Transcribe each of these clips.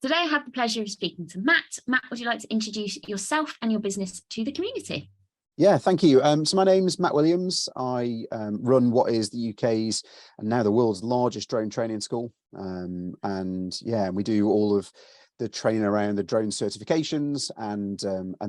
Today, I have the pleasure of speaking to Matt. Matt, would you like to introduce yourself and your business to the community? Yeah, thank you. So my name's Matt Williams. I run what is the UK's and now the world's largest drone training school. And yeah, we do all of the training around the drone certifications and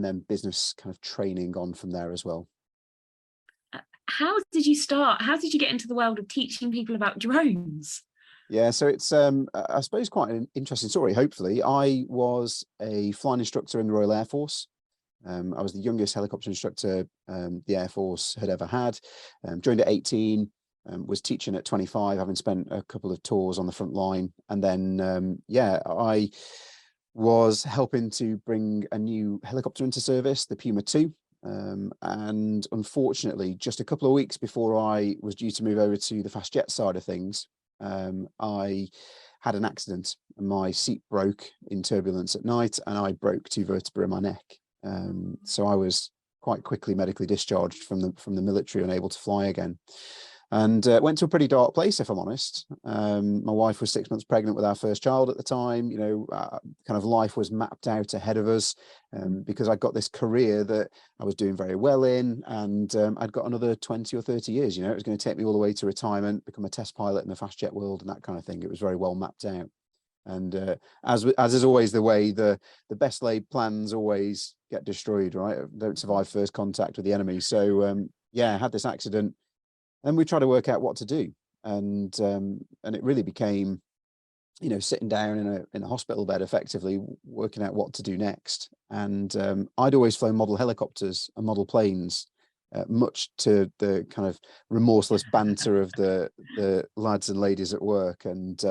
then business kind of training on from there as well. How did you start? How did you get into the world of teaching people about drones? Yeah, so it's I suppose quite an interesting story. Hopefully, I was a flying instructor in the Royal Air Force. I was the youngest helicopter instructor the Air Force had ever had. Joined at 18, was teaching at 25, having spent a couple of tours on the front line. And then, yeah, I was helping to bring a new helicopter into service, the Puma 2. And unfortunately, just a couple of weeks before I was due to move over to the fast jet side of things, I had an accident and my seat broke in turbulence at night and I broke 2 vertebrae in my neck. So I was quite quickly medically discharged from the military, unable to fly again, and went to a pretty dark place, if I'm honest. My wife was 6 months pregnant with our first child at the time. You know, kind of life was mapped out ahead of us, because I got this career that I was doing very well in, and I'd got another 20 or 30 years. You know, it was going to take me all the way to retirement, become a test pilot in the fast jet world and that kind of thing. It was very well mapped out. And as is always the way, the best laid plans always get destroyed, right? Don't survive first contact with the enemy. So yeah, I had this accident, and we tried to work out what to do, and it really became, you know, sitting down in a hospital bed, effectively working out what to do next. And I'd always flown model helicopters and model planes, much to the kind of remorseless banter of the lads and ladies at work. And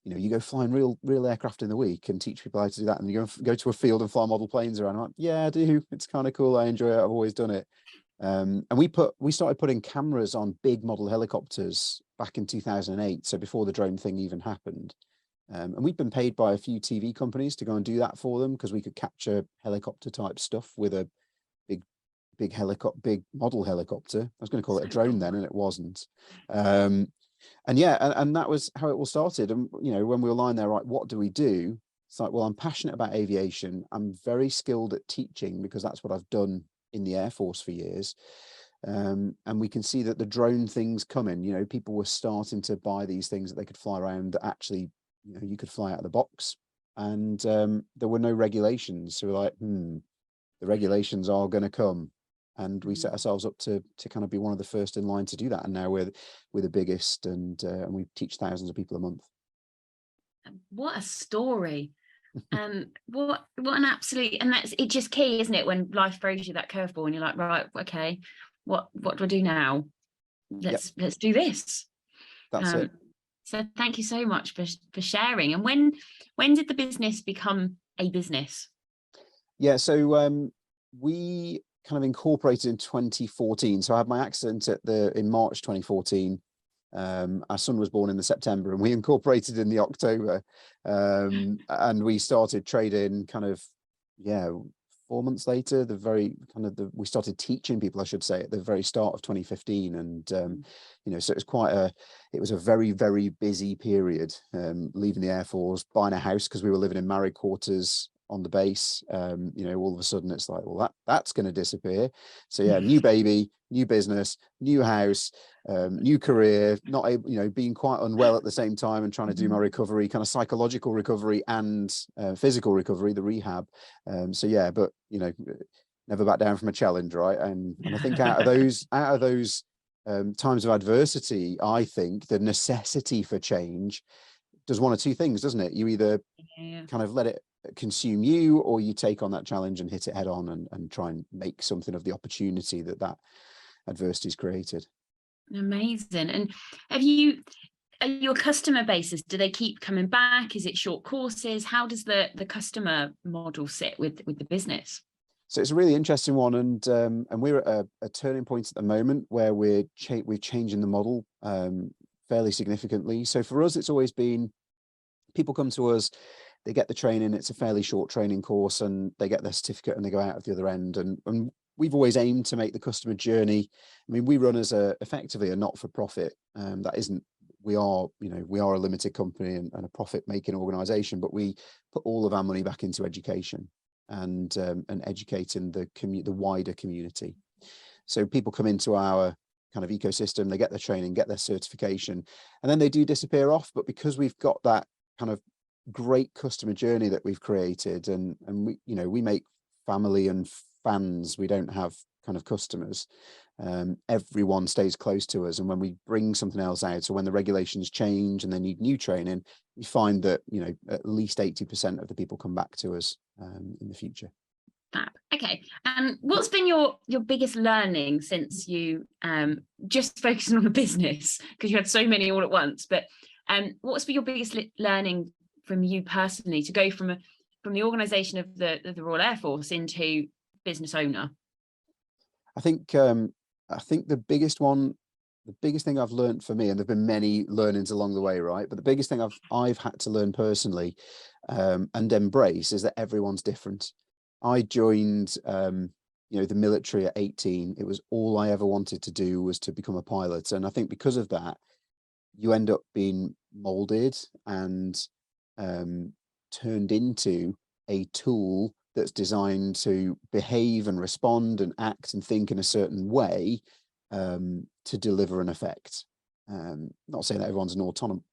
you know, you go flying real aircraft in the week and teach people how to do that, and you go to a field and fly model planes around. I'm like, yeah, I do. It's kind of cool. I enjoy it. I've always done it. And we started putting cameras on big model helicopters back in 2008. So before the drone thing even happened. And we'd been paid by a few TV companies to go and do that for them, because we could capture helicopter type stuff with a big model helicopter. I was going to call it a drone then, and it wasn't. And yeah, and that was how it all started. And, you know, when we were lying there, right, what do we do? It's like, well, I'm passionate about aviation. I'm very skilled at teaching because that's what I've done in the Air Force for years. And we can see that the drone thing's coming. You know, people were starting to buy these things that they could fly around that actually, you know, you could fly out of the box. And there were no regulations. So we're like, the regulations are going to come. And we set ourselves up to kind of be one of the first in line to do that. And now we're the biggest, and we teach thousands of people a month. What a story. What an absolute, and that's it, just key, isn't it, when life throws you that curveball and you're like, right, okay, what do I do now? Let's do this. That's it. So thank you so much for sharing. And when did the business become a business? Yeah, so we kind of incorporated in 2014. So I had my accident in March 2014. Our son was born in the September, and we incorporated in the October, and we started trading kind of 4 months later. We started teaching people, I should say, at the very start of 2015. And you know, so it was a very, very busy period, leaving the Air Force, buying a house because we were living in married quarters on the base. You know, all of a sudden it's like, well, that's going to disappear. So yeah, new baby, new business, new house, new career, not able, you know, being quite unwell at the same time and trying to do my recovery, kind of psychological recovery and physical recovery, the rehab. So yeah, but you know, never back down from a challenge, right? And I think out of those times of adversity, I think the necessity for change does one or two things, doesn't it? You either kind of let it consume you, or you take on that challenge and hit it head on and try and make something of the opportunity that adversity's created. Amazing. And your customer bases, do they keep coming back? Is it short courses? How does the customer model sit with the business? So it's a really interesting one, and we're at a turning point at the moment where we're changing the model fairly significantly. So for us, it's always been, people come to us, they get the training, it's a fairly short training course, and they get their certificate and they go out at the other end. And we've always aimed to make the customer journey. I mean, we run as effectively a not-for-profit. That isn't we are, we are a limited company and a profit-making organization, but we put all of our money back into education and educating the wider community. So people come into our kind of ecosystem, they get their training, get their certification, and then they do disappear off. But because we've got that kind of great customer journey that we've created, and we, we make family and fans, we don't have kind of customers. Everyone stays close to us, and when we bring something else out, or when the regulations change and they need new training, we find that at least 80% of the people come back to us in the future. Fab. Okay. And what's been your biggest learning since you just focusing on the business, because you had so many all at once, but what's been your biggest learning from you personally to go from the organization of the Royal Air Force into business owner? I think the biggest thing I've learned for me, and there've been many learnings along the way, right? But the biggest thing I've had to learn personally and embrace is that everyone's different. I joined, the military at 18. It was all I ever wanted to do was to become a pilot. And I think because of that, you end up being molded and turned into a tool that's designed to behave and respond and act and think in a certain way to deliver an effect. Not saying that everyone's an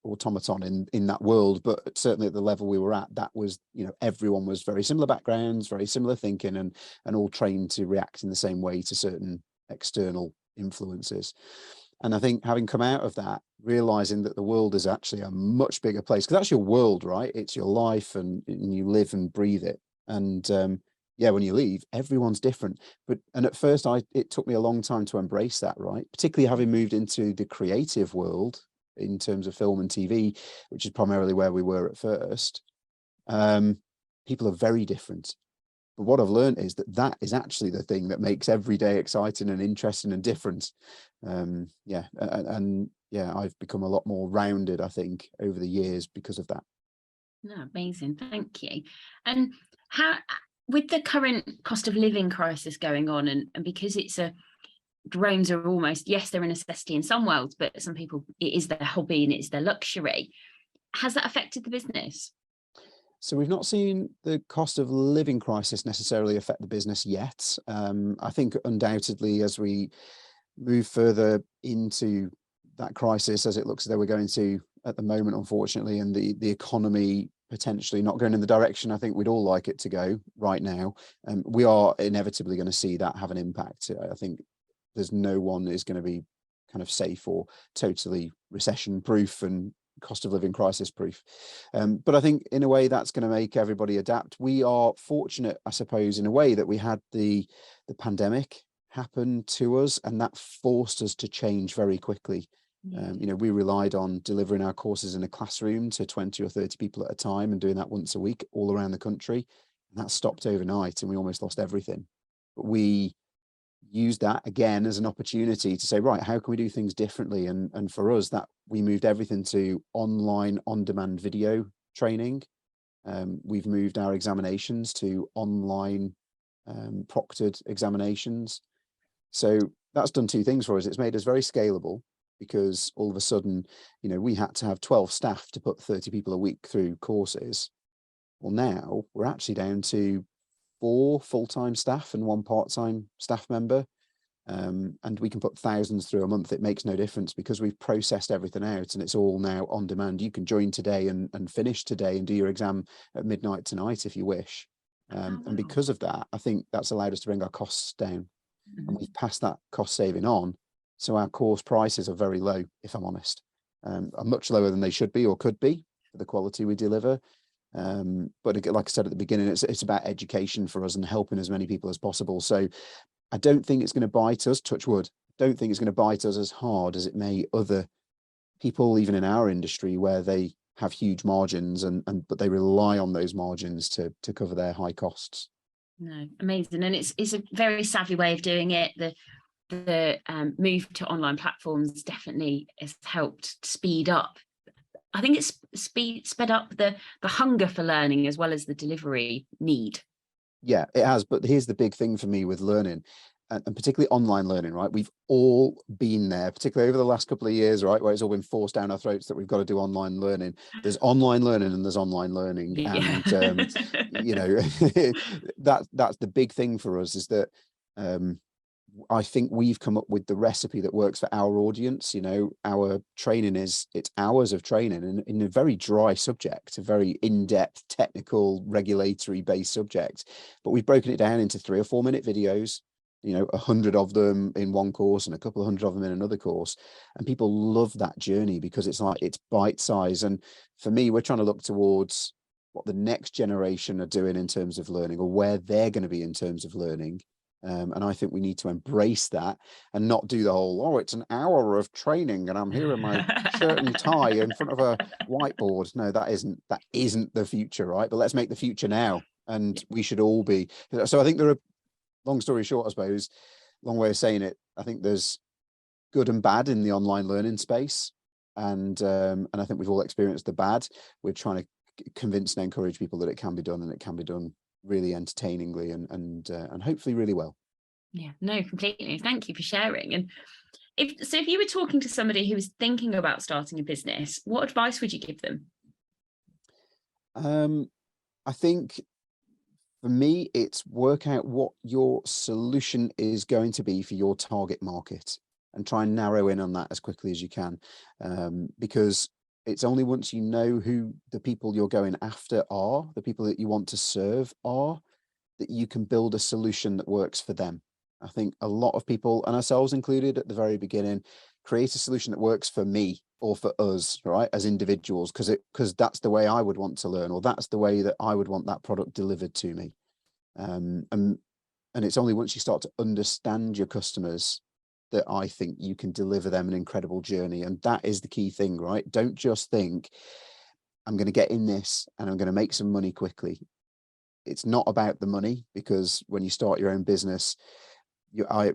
automaton in that world, but certainly at the level we were at, that was, everyone was very similar backgrounds, very similar thinking, and all trained to react in the same way to certain external influences. And I think having come out of that, realizing that the world is actually a much bigger place, because that's your world, right? It's your life, and you live and breathe it. And when you leave, everyone's different. And at first, it took me a long time to embrace that, right? Particularly having moved into the creative world in terms of film and TV, which is primarily where we were at first. People are very different. But what I've learned is that is actually the thing that makes every day exciting and interesting and different. I've become a lot more rounded, I think, over the years because of that. No, amazing, thank you. And how, with the current cost of living crisis going on, and because drones are almost, yes, they're a necessity in some worlds, but some people, it is their hobby and it's their luxury. Has that affected the business? So we've not seen the cost of living crisis necessarily affect the business yet. I think undoubtedly, as we move further into that crisis, as it looks as though we're going to at the moment, unfortunately, and the economy potentially not going in the direction I think we'd all like it to go right now, we are inevitably going to see that have an impact. I think there's no one is going to be kind of safe or totally recession proof and cost of living crisis proof. But I think in a way that's going to make everybody adapt. We are fortunate, I suppose, in a way that we had the pandemic happen to us, and that forced us to change very quickly. We relied on delivering our courses in a classroom to 20 or 30 people at a time and doing that once a week all around the country. And that stopped overnight and we almost lost everything. But we used that again as an opportunity to say, right, how can we do things differently? And for us, that we moved everything to online on-demand video training. We've moved our examinations to online proctored examinations. So that's done two things for us. It's made us very scalable, because all of a sudden, we had to have 12 staff to put 30 people a week through courses. Well, now we're actually down to 4 full-time staff and 1 part-time staff member. And we can put thousands through a month. It makes no difference because we've processed everything out and it's all now on demand. You can join today and finish today and do your exam at midnight tonight if you wish. And because of that, I think that's allowed us to bring our costs down. And we've passed that cost saving on. So our course prices are very low, if I'm honest, are much lower than they should be or could be for the quality we deliver. But like I said at the beginning, it's about education for us and helping as many people as possible. So I don't think it's going to bite us, touch wood. Don't think it's going to bite us as hard as it may other people, even in our industry, where they have huge margins but they rely on those margins to cover their high costs. No, amazing. And it's a very savvy way of doing it. The move to online platforms definitely has helped speed up. I think it's sped up the hunger for learning as well as the delivery need. Yeah, it has. But here's the big thing for me with learning. and particularly online learning, right? We've all been there, particularly over the last couple of years, right? Where it's all been forced down our throats that we've got to do online learning. There's online learning and there's online learning. Yeah. And, you know, that's the big thing for us, is that I think we've come up with the recipe that works for our audience. You know, our training it's hours of training in a very dry subject, a very in-depth, technical, regulatory based subject. But we've broken it down into 3 or 4 minute videos, you know, 100 of them in one course and a couple of hundred of them in another course. And people love that journey because it's like, it's bite size. And for me, we're trying to look towards what the next generation are doing in terms of learning, or where they're going to be in terms of learning. And I think we need to embrace that and not do the whole, oh, it's an hour of training and I'm here in my shirt and tie in front of a whiteboard. No, that isn't the future, right? But let's make the future now. And we should all be. So I think there are, long story short, I suppose, long way of saying it, I think there's good and bad in the online learning space. And I think we've all experienced the bad. We're trying to convince and encourage people that it can be done, and it can be done really entertainingly and hopefully really well. Yeah, no, completely. Thank you for sharing. And if you were talking to somebody who was thinking about starting a business, what advice would you give them? I think for me, it's work out what your solution is going to be for your target market and try and narrow in on that as quickly as you can, because it's only once you know who the people you're going after are, the people that you want to serve are, that you can build a solution that works for them. I think a lot of people, and ourselves included at the very beginning, create a solution that works for me or for us, right, as individuals, because that's the way I would want to learn, or that's the way that I would want that product delivered to me. And it's only once you start to understand your customers that I think you can deliver them an incredible journey. And that is the key thing, right? Don't just think, I'm going to get in this and I'm going to make some money quickly. It's not about the money, because when you start your own business, I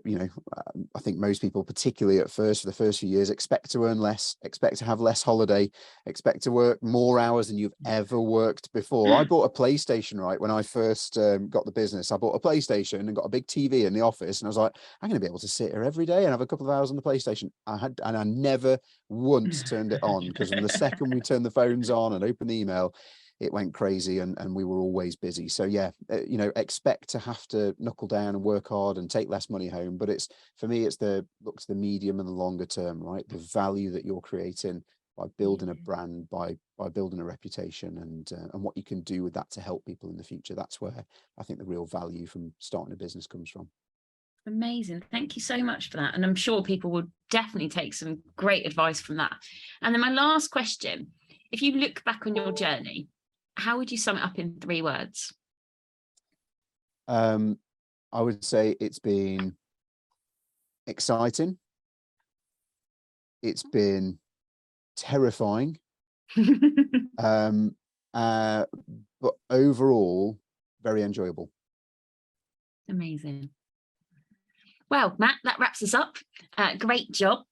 think most people, particularly at first, for the first few years, expect to earn less, expect to have less holiday, expect to work more hours than you've ever worked before. I bought a PlayStation, right? When I first got the business, I bought a PlayStation and got a big TV in the office. And I was like, I'm going to be able to sit here every day and have a couple of hours on the PlayStation. I never once turned it on, because from the second we turned the phones on and opened the email, it went crazy, and we were always busy. So yeah, expect to have to knuckle down and work hard and take less money home. But for me, it's look to the medium and the longer term, right? The value that you're creating by building a brand, by building a reputation, and what you can do with that to help people in the future. That's where I think the real value from starting a business comes from. Amazing. Thank you so much for that. And I'm sure people will definitely take some great advice from that. And then my last question, if you look back on your journey, how would you sum it up in 3 words? I would say it's been exciting. It's been terrifying. But overall, very enjoyable. Amazing. Well, Matt, that wraps us up. Great job.